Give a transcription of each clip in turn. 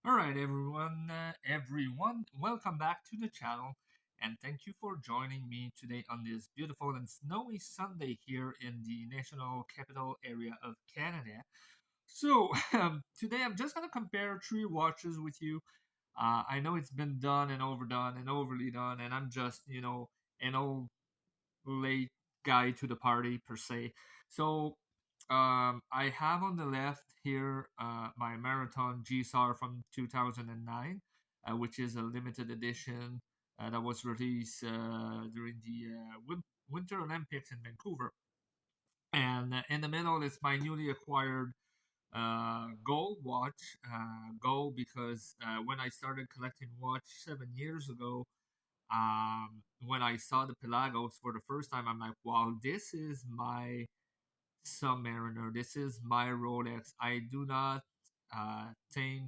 All right, everyone, welcome back to the channel, and thank you for joining me today on this beautiful and snowy Sunday here in the national capital area of Canada. So, today I'm just gonna compare three watches with you. I know it's been done and overdone and overly done, and I'm just, an old late guy to the party per se. So I have on the left here my marathon GSAR from 2009, which is a limited edition that was released during the Winter Olympics in Vancouver. And in the middle is my newly acquired gold watch. Gold because when I started collecting watch 7 years ago, when I saw the Pelagos for the first time, I'm like, wow, this is my Submariner. This is my Rolex. I do not think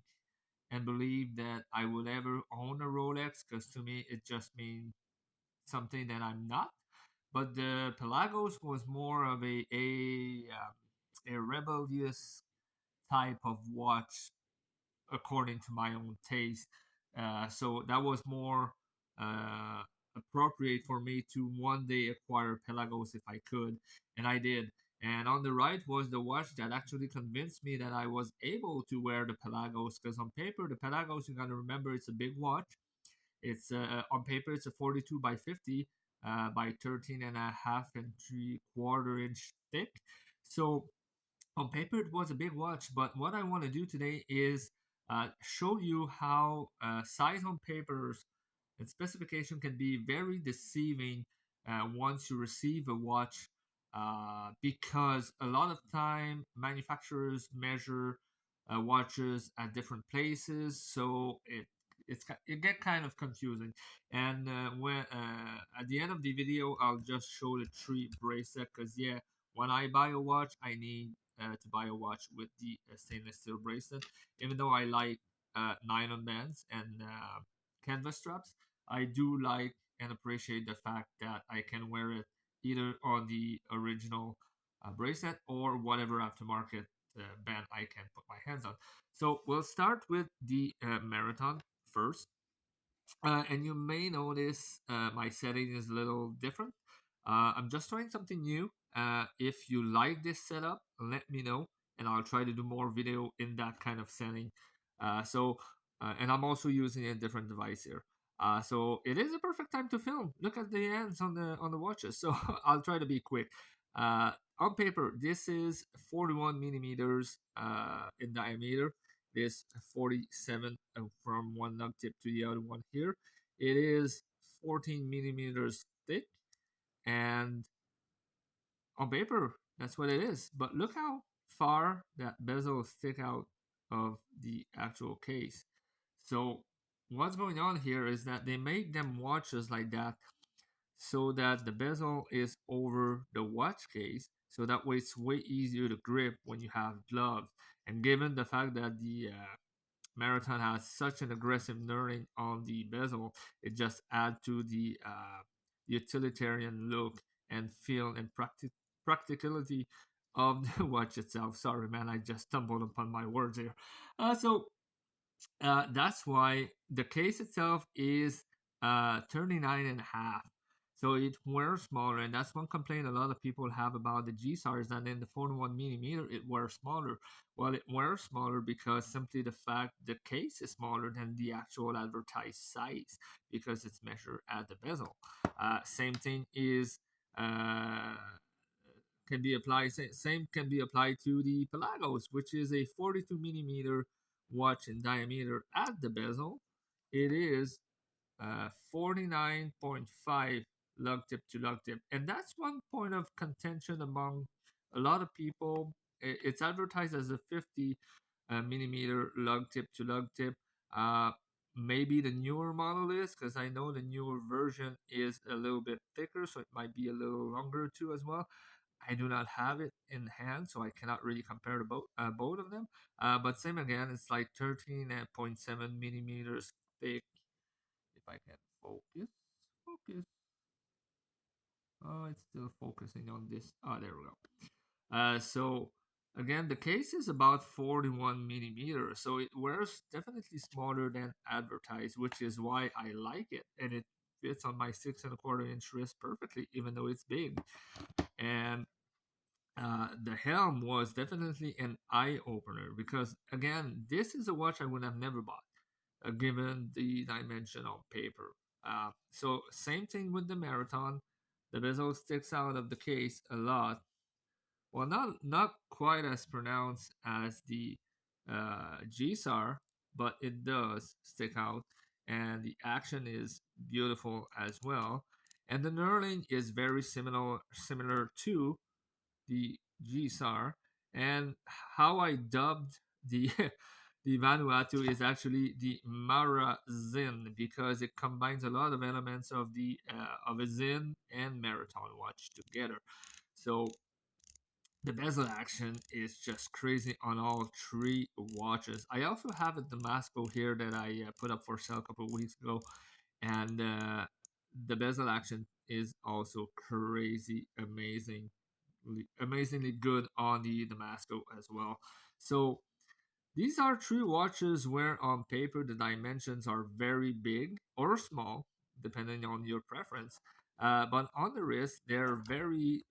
and believe that I would ever own a Rolex because to me it just means something that I'm not. But the Pelagos was more of a rebellious type of watch according to my own taste. So that was more uh, appropriate for me to one day acquire Pelagos if I could, and I did. And on the right was the watch that actually convinced me that I was able to wear the Pelagos because on paper, the Pelagos, you gotta remember, it's a big watch. It's on paper, it's a 42 by 50 by 13 and a half and 3/4 inch thick. So on paper it was a big watch, but what I want to do today is show you how size on papers and specification can be very deceiving once you receive a watch, because a lot of time manufacturers measure watches at different places, so it get kind of confusing. And when at the end of the video, I'll just show the three bracelet because yeah, when I buy a watch, I need to buy a watch with the stainless steel bracelet. Even though I like nylon bands and canvas straps, I do like and appreciate the fact that I can wear it either on the original bracelet or whatever aftermarket band I can put my hands on. So we'll start with the marathon first. And you may notice my setting is a little different. I'm just trying something new. If you like this setup, let me know, and I'll try to do more video in that kind of setting. And I'm also using a different device here. So it is a perfect time to film. Look at the ends on the watches. So I'll try to be quick. Uh, on paper, this is 41 millimeters in diameter. This 47 from one lug tip to the other one here. It is 14 millimeters thick, and on paper, that's what it is. But look how far that bezel stick out of the actual case. So what's going on here is that they make them watches like that so that the bezel is over the watch case, so that way it's way easier to grip when you have gloves. And given the fact that the Marathon has such an aggressive knurling on the bezel, it just adds to the utilitarian look and feel and practicality of the watch itself. Sorry, man, I just stumbled upon my words here. That's why the case itself is 39 and a half. So it wears smaller, and that's one complaint a lot of people have about the GSAR is that in the 41 millimeter it wears smaller. Well, it wears smaller because simply the fact the case is smaller than the actual advertised size because it's measured at the bezel. Same thing is uh, can be applied. Same can be applied to the Pelagos, which is a 42 millimeter watch in diameter at the bezel. It is 49.5 lug tip to lug tip, and that's one point of contention among a lot of people. It's advertised as a 50 millimeter lug tip to lug tip. Uh, Maybe the newer model is because I know the newer version is a little bit thicker, so it might be a little longer too as well. I do not have it in hand, so I cannot really compare the both of them. But same again, it's like 13.7 millimeters thick. If I can focus. Oh, it's still focusing on this. Oh, there we go. So Again, the case is about 41 millimeters, so it wears definitely smaller than advertised, which is why I like it, and it fits on my 6.25 inch wrist perfectly, even though it's big. And the helm was definitely an eye opener because, again, this is a watch I would have never bought, given the dimension on paper. So, same thing with the marathon. The bezel sticks out of the case a lot. Well, not quite as pronounced as the GSAR, but it does stick out, and the action is beautiful as well. And the knurling is very similar to the GSAR, and how I dubbed the the Vanuatu is actually the Mara Zin because it combines a lot of elements of a Zin and marathon watch together. So the bezel action is just crazy on all three watches. I also have a Damasco here that I put up for sale a couple of weeks ago, and the bezel action is also crazy, amazingly good on the Damasco as well. So these are three watches where on paper the dimensions are very big or small, depending on your preference. But on the wrist, they're very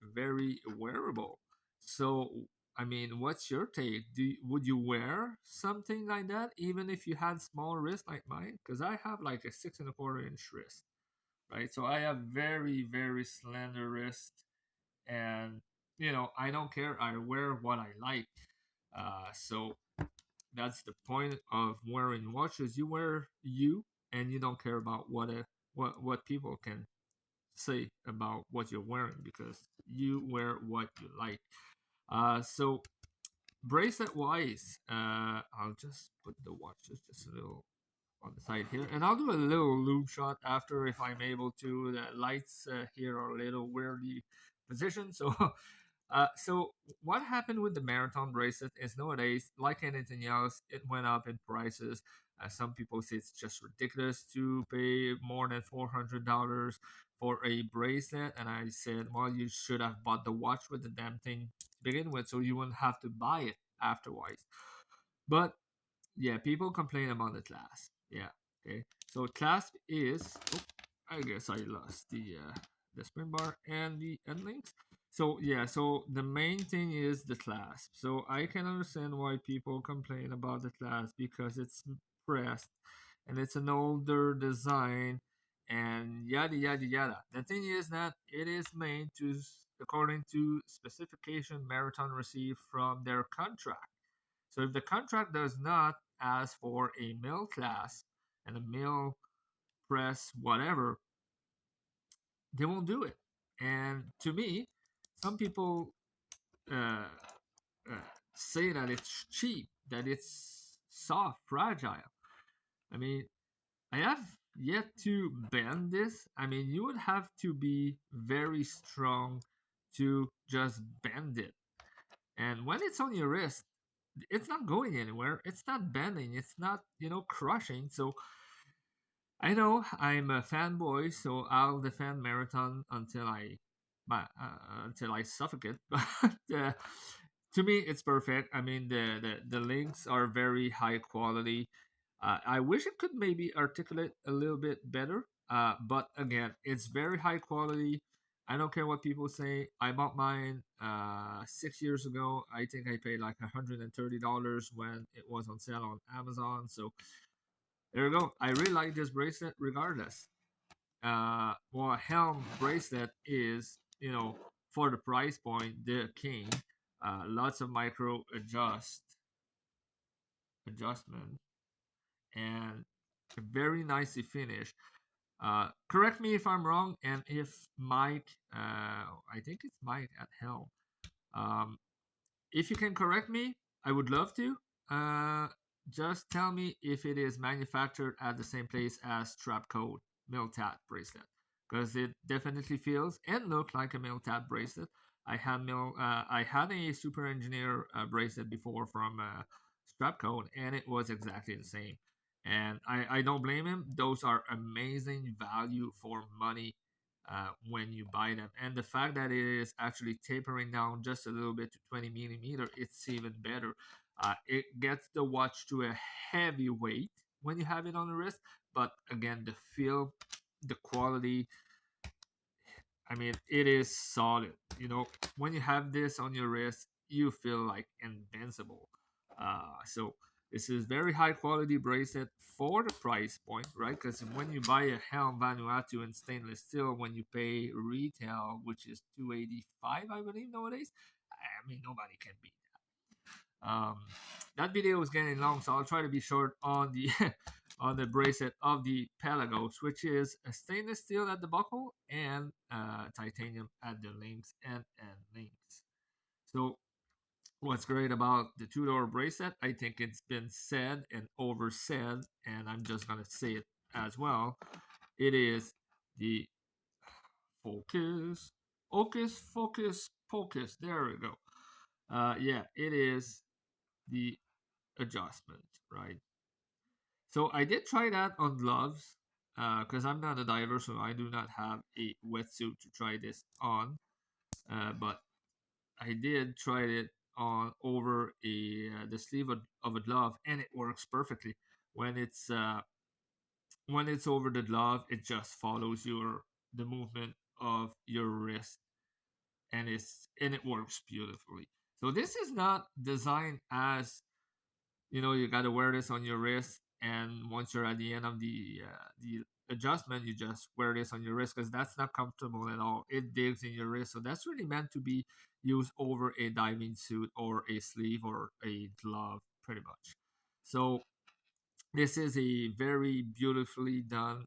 wearable. So, I mean, what's your take? Would you wear something like that even if you had small wrist like mine? Because I have like a 6.25 inch wrist, right? So I have very slender wrist, and I don't care. I wear what I like. So that's the point of wearing watches. You wear you, and you don't care about what people can say about what you're wearing because you wear what you like. So bracelet wise, I'll just put the watches just a little on the side here, and I'll do a little loop shot after if I'm able to. The lights here are a little weirdly positioned, so so what happened with the marathon bracelet is nowadays, like anything else, it went up in prices. Some people say it's just ridiculous to pay more than $400 for a bracelet, and I said, well, you should have bought the watch with the damn thing to begin with, so you wouldn't have to buy it afterwards. But yeah, people complain about the clasp. Yeah, okay. So clasp is, oh, I guess I lost the spin bar and the end links. So yeah, so the main thing is the clasp. So I can understand why people complain about the clasp because it's pressed and it's an older design and yada yada yada. The thing is that it is made to according to specification Marathon received from their contract. So if the contract does not ask for a mill class and a mill press, whatever, they won't do it. And to me, some people uh, uh, say that it's cheap, that it's soft, fragile. I mean, I have yet to bend this. I mean, you would have to be very strong to just bend it. And when it's on your wrist, it's not going anywhere. It's not bending. It's not, crushing. So I know I'm a fanboy, so I'll defend Marathon until I suffocate. But to me, it's perfect. I mean, the links are very high quality. I wish it could maybe articulate a little bit better. But again, it's very high quality. I don't care what people say. I bought mine 6 years ago. I think I paid like $130 when it was on sale on Amazon. So there you go. I really like this bracelet regardless. Well, Helm bracelet is, for the price point, the king. Lots of micro adjustment and very nicely finished. Correct me if I'm wrong, and if Mike, I think it's Mike at Helm. Um, if you can correct me, I would love to. Uh, just tell me if it is manufactured at the same place as Strap Code Miltat bracelet, because it definitely feels and looks like a Miltat bracelet. I had a Super Engineer bracelet before from Strap Code, and it was exactly the same. And I don't blame him. Those are amazing value for money when you buy them. And the fact that it is actually tapering down just a little bit to 20 millimeter, it's even better. It gets the watch to a heavy weight when you have it on the wrist, but again, the feel, the quality, I mean, it is solid. When you have this on your wrist, you feel like invincible. So this is very high quality bracelet for the price point, right? Because when you buy a Helm Vanuatu in stainless steel, when you pay retail, which is 285, I believe nowadays, I mean, nobody can beat um, that video is getting long, so I'll try to be short on the on the bracelet of the Pelagos, which is a stainless steel at the buckle and titanium at the links and links. So what's great about the Tudor bracelet, I think it's been said and oversaid, and I'm just gonna say it as well. It is the focus, focus, focus. There we go. Yeah, it is the adjustment, right? So I did try that on gloves because I'm not a diver, so I do not have a wetsuit to try this on. But I did try it on over the sleeve of a glove, and it works perfectly. When it's uh, when it's over the glove, it just follows the movement of your wrist, and it works beautifully. So this is not designed as you got to wear this on your wrist, and once you're at the end of the adjustment, you just wear this on your wrist because that's not comfortable at all. It digs in your wrist, so that's really meant to be used over a diving suit or a sleeve or a glove, pretty much. So this is a very beautifully done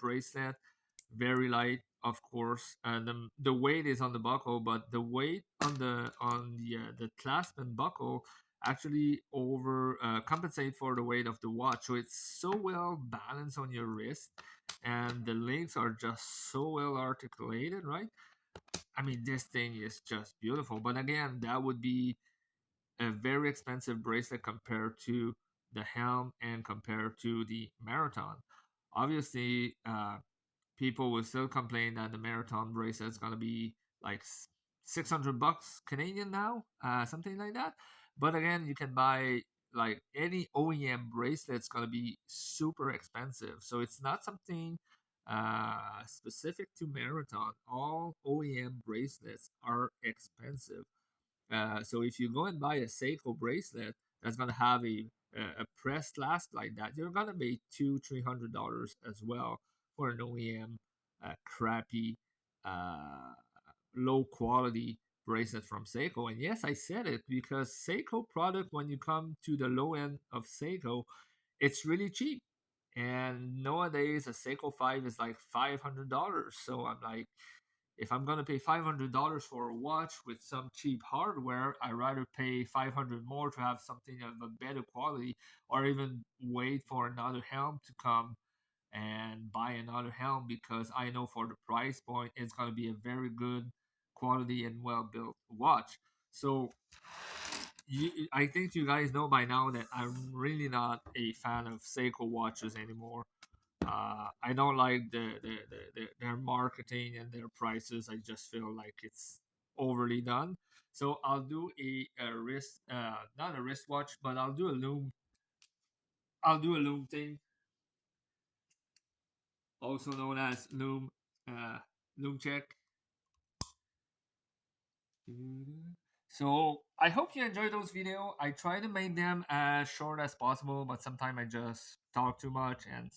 bracelet, very light, of course. And the weight is on the buckle, but the weight on the clasp and buckle actually over compensate for the weight of the watch. So it's so well balanced on your wrist, and the links are just so well articulated, right? I mean, this thing is just beautiful. But again, that would be a very expensive bracelet compared to the Helm and compared to the Marathon. Obviously, people will still complain that the Marathon bracelet is going to be like $600 Canadian now, something like that. But again, you can buy like any OEM bracelet. It's going to be super expensive. So it's not something specific to Marathon. All OEM bracelets are expensive. So if you go and buy a Seiko bracelet that's gonna have a pressed clasp like that, you're gonna pay $200-300 as well for an OEM crappy, uh, low quality bracelet from Seiko. And yes, I said it because Seiko product, when you come to the low end of Seiko, it's really cheap. And nowadays a Seiko 5 is like $500. So I'm like, if I'm gonna pay $500 for a watch with some cheap hardware, I'd rather pay 500 more to have something of a better quality, or even wait for another helm to come and buy another helm because I know for the price point it's gonna be a very good quality and well built watch. So I think you guys know by now that I'm really not a fan of Seiko watches anymore. I don't like their marketing and their prices. I just feel like it's overly done. So I'll do a wrist, not a wristwatch, but I'll do a Lume. I'll do a Lume thing, also known as Lume, Lume check. So I hope you enjoyed those videos. I try to make them as short as possible, but sometimes I just talk too much, and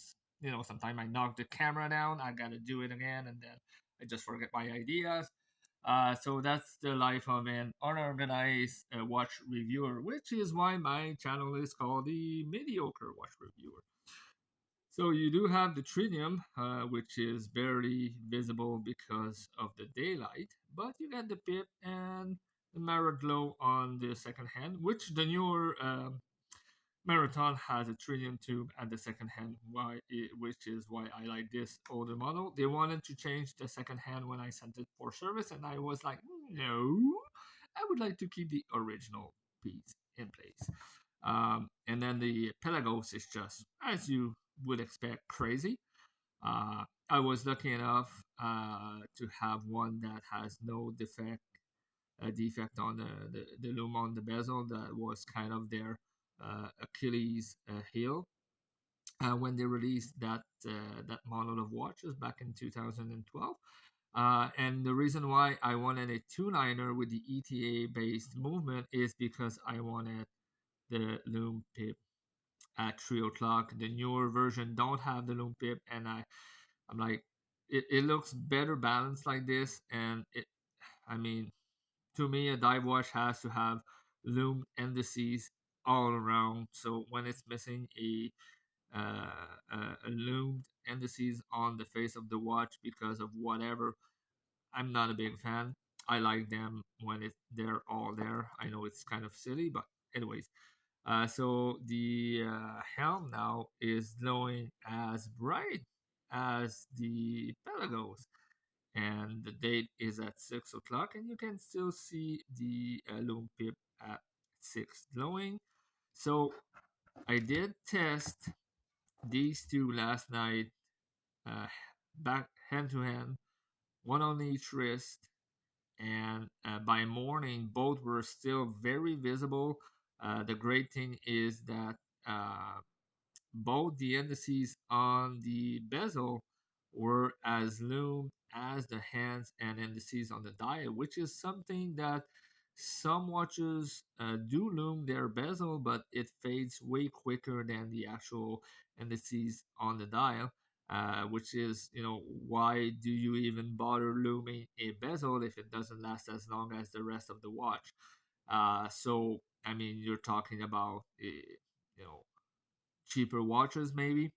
sometimes I knock the camera down. I gotta do it again, and then I just forget my ideas. So that's the life of an unorganized watch reviewer, which is why my channel is called the Mediocre Watch Reviewer. So you do have the tritium, which is barely visible because of the daylight, but you get the pip and the Mara glow on the second hand, which the newer Marathon has a tritium tube at the second hand, which is why I like this older model. They wanted to change the second hand when I sent it for service, and I was like, no, I would like to keep the original piece in place. And then the Pelagos is just, as you would expect, crazy. I was lucky enough to have one that has no defect on the loom on the bezel. That was kind of their Achilles heel when they released that model of watches back in 2012. And the reason why I wanted a two-liner with the ETA-based movement is because I wanted the loom pip at 3 o'clock. The newer version don't have the loom pip, and I'm like, it looks better balanced like this, and I mean, to me, a dive watch has to have loom indices all around. So when it's missing a loomed indices on the face of the watch because of whatever, I'm not a big fan. I like them when they're all there. I know it's kind of silly, but anyways. So the helm now is glowing as bright as the Pelagos, and the date is at 6 o'clock, and you can still see the Lume pip at 6 glowing. So I did test these two last night, uh, back hand to hand, one on each wrist, and by morning both were still very visible. The great thing is that uh, both the indices on the bezel were as loomed as the hands and indices on the dial, which is something that some watches do loom their bezel, but it fades way quicker than the actual indices on the dial. Which is, why do you even bother looming a bezel if it doesn't last as long as the rest of the watch? So, I mean, you're talking about, you know, cheaper watches maybe.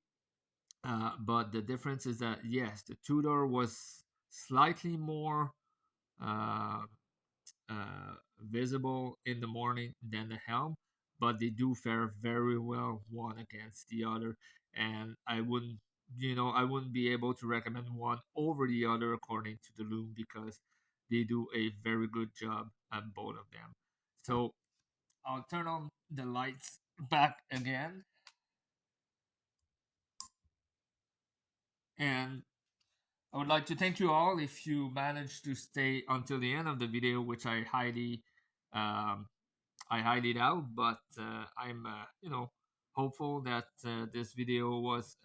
But the difference is that yes, the Tudor was slightly more uh, visible in the morning than the Helm, but they do fare very well one against the other. And I wouldn't be able to recommend one over the other according to the Loom because they do a very good job at both of them. So I'll turn on the lights back again. And I would like to thank you all if you managed to stay until the end of the video, which um, I highly doubt. But I'm hopeful that this video was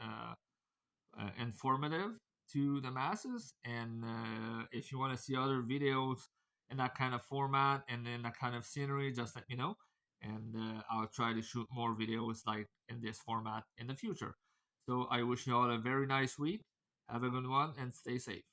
informative to the masses. And if you want to see other videos in that kind of format and in that kind of scenery, just let me know, and I'll try to shoot more videos like in this format in the future. So I wish you all a very nice week. Have a good one and stay safe.